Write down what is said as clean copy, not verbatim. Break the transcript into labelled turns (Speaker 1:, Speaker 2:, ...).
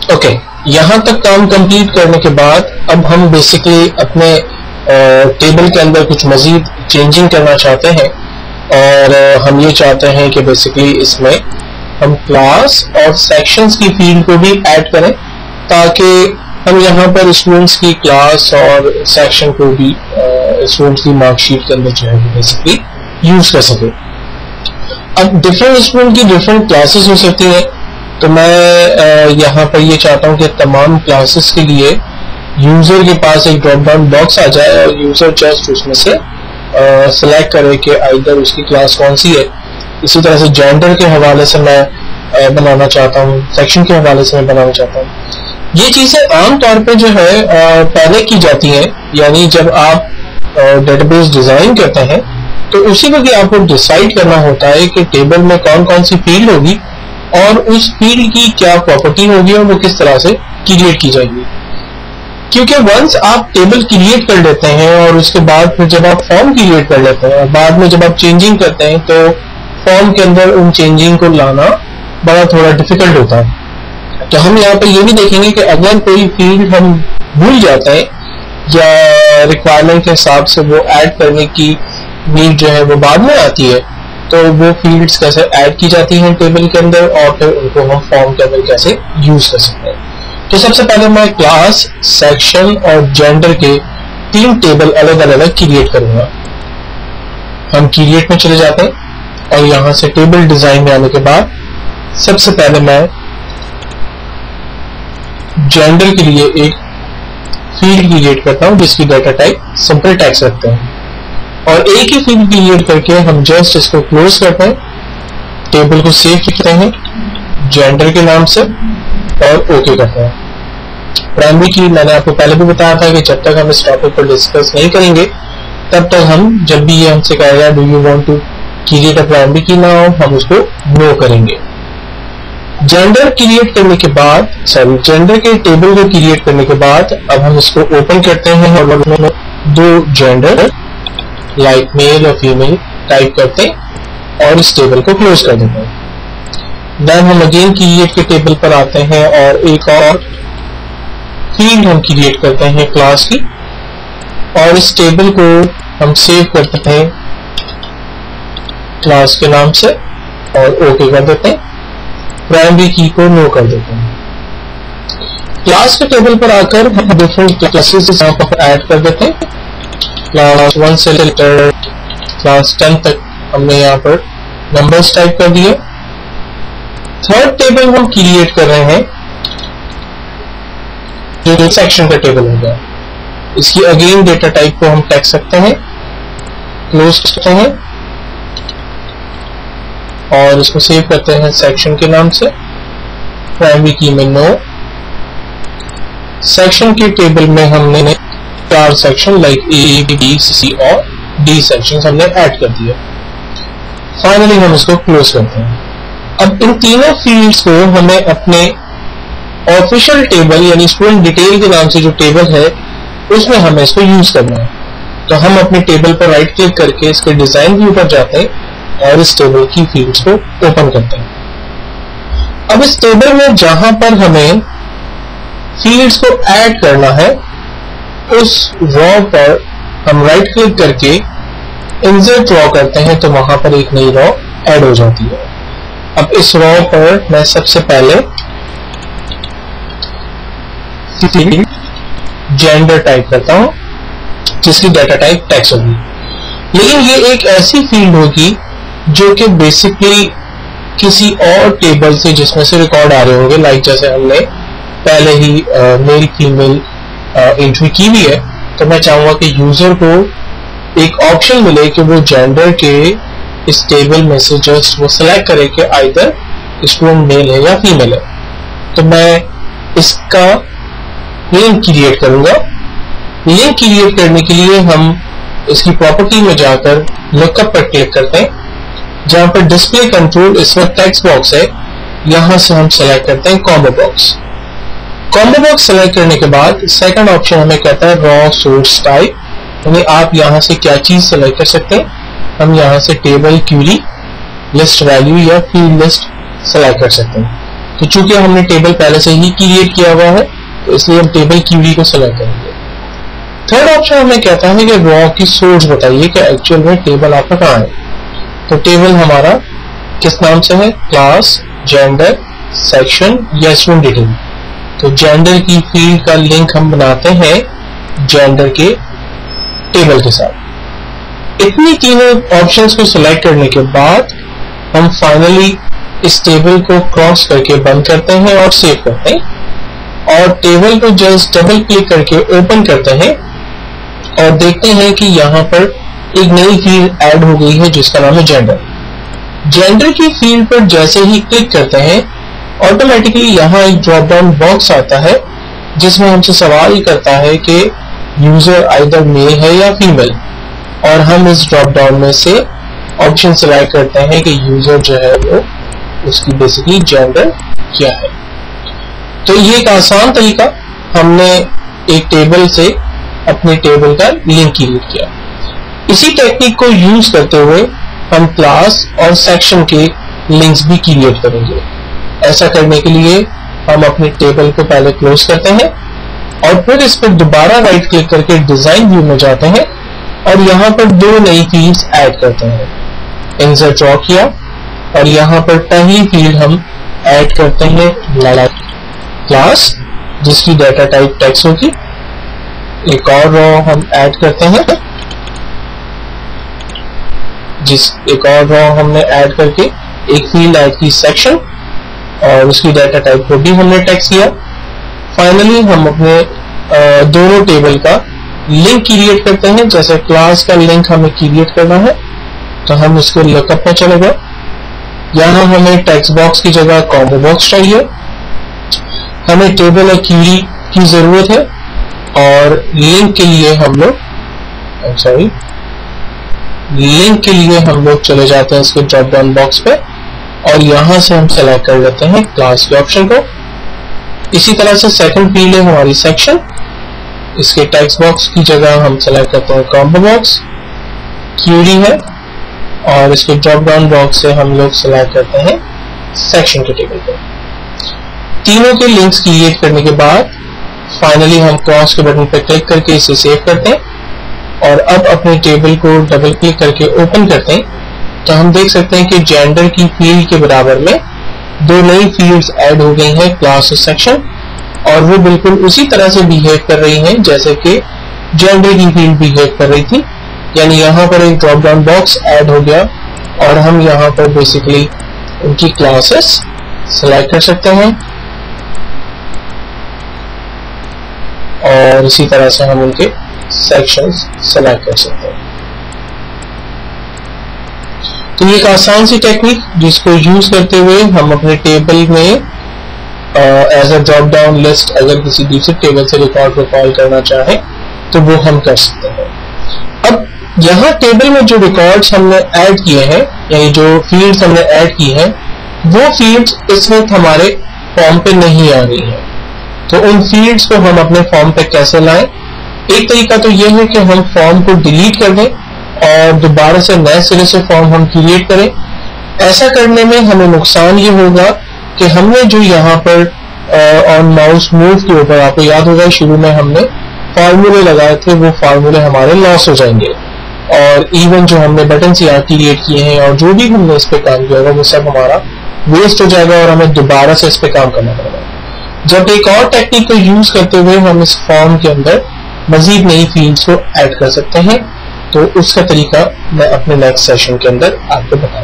Speaker 1: Okay, यहाँ तक काम कंप्लीट करने के बाद अब हम बेसिकली अपने टेबल के अंदर कुछ मजीद चेंजिंग करना चाहते हैं, और हम ये चाहते हैं कि बेसिकली इसमें हम क्लास और सेक्शंस की फील्ड को भी ऐड करें, ताकि हम यहाँ पर स्टूडेंट्स की क्लास और सेक्शन को भी स्टूडेंट्स की मार्कशीट के अंदर जो है बेसिकली यूज कर सके। अब डिफरेंट स्टूडेंट की डिफरेंट क्लासेस हो सकती हैं, तो मैं यहाँ पर ये चाहता हूँ कि तमाम क्लासेस के लिए यूजर के पास एक ड्रॉप डाउन बॉक्स आ जाए और यूजर जस्ट उसमें से सिलेक्ट करे कि आइदर उसकी क्लास कौन सी है। इसी तरह से जेंडर के हवाले से मैं बनाना चाहता हूँ, सेक्शन के हवाले से मैं बनाना चाहता हूँ। ये चीजें आमतौर पे जो है पहले की जाती हैं, यानी जब आप डेटाबेस डिजाइन करते हैं तो उसी वक्त आपको डिसाइड करना होता है कि टेबल में कौन कौन सी फील्ड होगी और उस फील्ड की क्या प्रॉपर्टी होगी और वो किस तरह से क्रिएट की जाएगी। क्योंकि वंस आप टेबल क्रिएट कर लेते हैं और उसके बाद फिर जब आप फॉर्म क्रिएट कर लेते हैं और बाद में जब आप चेंजिंग करते हैं तो फॉर्म के अंदर उन चेंजिंग को लाना बड़ा थोड़ा डिफिकल्ट होता है। तो हम यहाँ पर ये भी देखेंगे कि अगर कोई फील्ड हम भूल जाते हैं या रिक्वायरमेंट के हिसाब से वो ऐड करने की नीड जो है वो बाद में आती है, तो वो फील्ड्स कैसे ऐड की जाती हैं टेबल के अंदर और फिर उनको हम फॉर्म के अंदर कैसे यूज कर सकते हैं। तो सबसे पहले मैं क्लास, सेक्शन और जेंडर के 3 टेबल अलग अलग क्रिएट करूंगा। हम क्रिएट में चले जाते हैं और यहां से टेबल डिजाइन में आने के बाद सबसे पहले मैं जेंडर के लिए एक फील्ड क्रिएट करता हूं जिसकी डाटा टाइप सिंपल टेक्स्ट रखते हैं, और एक ही फील्ड क्रिएट करके हम जस्ट इसको क्लोज करते हैं, टेबल को सेव करते हैं जेंडर के नाम से और ओके करते हैं। प्राइमरी की मैंने आपको पहले भी बताया था कि जब तक हम इस टॉपिक पर डिस्कस नहीं करेंगे तब तक हम, जब भी ये हमसे कहेगा do you want to create a primary key now, हम उसको नो करेंगे। जेंडर क्रिएट करने के बाद, जेंडर के टेबल को क्रिएट करने के बाद अब हम इसको ओपन करते हैं और उसमें 2 जेंडर लाइक मेल और फीमेल टाइप करते हैं और इस टेबल को क्लोज कर देते हैं। देन हम अगेन क्रिएट के टेबल पर आते हैं और एक और फील्ड हम क्रिएट करते हैं क्लास की, और इस टेबल को हम सेव करते हैं क्लास के नाम से और ओके कर देते हैं, प्राइमरी की को नो कर देते हैं। क्लास के टेबल पर आकर हम डिफरेंट क्लासेस यहाँ पर ऐड कर देते हैं। क्लास 1 से लेकर क्लास 10 तक हमने यहाँ पर नंबर्स टाइप कर दिए। थर्ड टेबल हम क्रिएट कर रहे हैं जो सेक्शन का टेबल होगा। इसकी अगेन डेटा टाइप को हम टेक्स्ट सकते हैं, क्लोज करते हैं और इसको सेव करते हैं सेक्शन के नाम से, प्राइमरी की में नो। सेक्शन के टेबल में हमने 4 सेक्शन लाइक ए, बी, सी और डी सेक्शन हमने ऐड कर दिया। फाइनली हम इसको क्लोज करते हैं। अब इन तीनों फील्ड्स को हमें अपने ऑफिशियल टेबल यानी स्टूडेंट डिटेल के नाम से जो टेबल है उसमें हमें इसको यूज करना है। तो हम अपने टेबल पर राइट क्लिक करके इसके डिजाइन व्यू पर जाते हैं और इस टेबल की फील्ड्स को ओपन करते हैं। अब इस टेबल में जहां पर हमें फील्ड्स को ऐड करना है उस रॉ पर हम राइट क्लिक करके इंसर्ट रॉ करते हैं, तो वहां पर एक नई रॉ ऐड हो जाती है। अब इस रॉ पर मैं सबसे पहले जेंडर टाइप करता हूं जिसकी डाटा टाइप टेक्स्ट होगी, लेकिन ये एक ऐसी फील्ड होगी जो कि बेसिकली किसी और टेबल से जिसमें से रिकॉर्ड आ रहे होंगे, लाइक जैसे हमने पहले ही मेल फीमेल एंट्री की हुई है। तो मैं चाहूंगा कि यूजर को एक ऑप्शन मिले कि वो जेंडर के इस टेबल में से जस्ट वो सिलेक्ट करे कि आइदर स्टूडेंट मेल है या फीमेल है। तो मैं इसका लिंक क्रिएट करूंगा। लिंक क्रिएट करने के लिए हम इसकी प्रॉपर्टी में जाकर लुकअप पर क्लिक करते हैं, जहां पर डिस्प्ले कंट्रोल इसमें टेक्स्ट बॉक्स है, यहां से हम सेलेक्ट करते हैं combo box. Combo box select करने के बाद सेकंड ऑप्शन हमें कहता है रॉ सोर्स टाइप, यानी आप यहां से क्या चीज सेलेक्ट कर सकते हैं। हम यहां से टेबल, क्यूरी, लिस्ट वैल्यू या फील्ड लिस्ट सेलेक्ट कर सकते हैं। तो चूंकि हमने टेबल पहले से ही क्रिएट किया हुआ है तो इसलिए हम टेबल क्यूरी को सेलेक्ट करेंगे। थर्ड ऑप्शन हमें कहता है कि रॉ की सोर्स बताइए कि एक्चुअल में टेबल आपका कहाँ है। तो टेबल हमारा किस नाम से है, क्लास, जेंडर, सेक्शन या स्टूडेंट डिटेल। तो जेंडर की फील्ड का लिंक हम बनाते हैं जेंडर के टेबल के साथ। इतनी तीनों ऑप्शंस को सिलेक्ट करने के बाद हम फाइनली इस टेबल को क्रॉस करके बंद करते हैं और सेव करते हैं और टेबल को जस्ट डबल क्लिक करके ओपन करते हैं और देखते हैं कि यहाँ पर एक नई फील्ड ऐड हो गई है जिसका नाम है जेंडर। जेंडर की फील्ड पर जैसे ही क्लिक करते हैं ऑटोमेटिकली यहाँ एक ड्रॉप डाउन बॉक्स आता है जिसमें हमसे सवाल करता है कि यूजर आइदर मेल है या फीमेल, और हम इस ड्रॉप डाउन में से ऑप्शन सिलेक्ट करते हैं कि यूजर जो है वो उसकी बेसिकली जेंडर क्या है। तो ये एक आसान तरीका, हमने एक टेबल से अपने टेबल का लिंक क्रिएट किया। इसी टेक्निक को यूज करते हुए हम क्लास और सेक्शन के लिंक्स भी क्रिएट करेंगे। ऐसा करने के लिए हम अपने टेबल को पहले क्लोज करते हैं और फिर इस पर दोबारा राइट क्लिक करके डिजाइन व्यू में जाते हैं और यहाँ पर दो नई फील्ड्स ऐड करते हैं। इंसर्ट ड्रॉ किया और यहाँ पर पहली फील्ड हम ऐड करते हैं क्लास जिसकी डाटा टाइप टेक्स्ट होगी। एक और रो हम ऐड करते हैं एक और रो हमने ऐड करके एक फील्ड ऐड की सेक्शन और उसकी डाटा टाइप को भी हमने टेक्स्ट किया। फाइनली हम अपने दोनों टेबल का लिंक क्रिएट करते हैं। जैसे क्लास का लिंक हमें क्रिएट करना है तो हम इसको लुकअप में चले गए। यहाँ हमें टेक्स्ट बॉक्स की जगह कॉम्बो बॉक्स चाहिए। हमें टेबल और क्वेरी की जरूरत है और लिंक के लिए हम लोग चले जाते हैं इसके ड्रॉप डाउन बॉक्स पे और यहाँ से हम सेलेक्ट कर लेते हैं क्लास के ऑप्शन को। इसी तरह से सेकंड फील्ड है हमारी सेक्शन, इसके टेक्स्ट बॉक्स की जगह हम सेलेक्ट करते हैं कॉम्बो बॉक्स। क्वेरी है और इसके ड्रॉप डाउन बॉक्स से हम लोग सेलेक्ट करते हैं सेक्शन के टेबल को। तीनों के लिंक्स क्रिएट करने के बाद फाइनली हम क्रॉस के बटन पर क्लिक करके इसे सेव करते हैं और अब अपने टेबल को डबल क्लिक करके ओपन करते हैं तो हम देख सकते हैं कि जेंडर की फील्ड के बराबर में दो नई फील्ड्स ऐड हो गई हैं, क्लास और सेक्शन, और वो बिल्कुल उसी तरह से बिहेव कर रही हैं जैसे कि जेंडर की फील्ड बिहेव कर रही थी। यानी यहाँ पर एक ड्रॉप डाउन बॉक्स ऐड हो गया और हम यहाँ पर बेसिकली उनकी क्लासेस सेलेक्ट कर सकते हैं और इसी तरह से हम उनके सेक्शंस सेलेक्ट कर सकते हैं। तो ये एक आसान सी टेक्निक जिसको यूज करते हुए हम अपने टेबल में as a drop down list अगर किसी दूसरे टेबल से रिकॉर्ड को कॉल करना चाहें तो वो हम कर सकते हैं। अब यहाँ टेबल में जो रिकॉर्ड्स हमने ऐड किए हैं यानी जो फील्ड्स हमने ऐड की हैं वो फील्ड्स इस वक्त हमारे फॉर्म पे नहीं आ रही हैं। तो उन फील्ड्स को हम अपने फॉर्म पे कैसे लाएं? एक तरीका तो ये है कि हम फॉर्म को डिलीट कर दें और दोबारा से नए सिरे से फॉर्म हम क्रिएट करें। ऐसा करने में हमें नुकसान ये होगा कि हमने जो यहाँ पर ऑन माउस मूव के ऊपर, आपको याद होगा शुरू में हमने फार्मूले लगाए थे, वो फार्मूले हमारे लॉस हो जाएंगे और इवन जो हमने बटन यहाँ क्रिएट किए हैं और जो भी हमने इस पे काम किया होगा वो सब हमारा वेस्ट हो जाएगा और हमें दोबारा से इस पे काम करना पड़ेगा। जब एक और टेक्निक को यूज करते हुए हम इस फॉर्म के अंदर मजीद नई फील्ड्स को ऐड कर सकते हैं तो उसका तरीका मैं अपने नेक्स्ट सेशन के अंदर आपको बताऊंगा।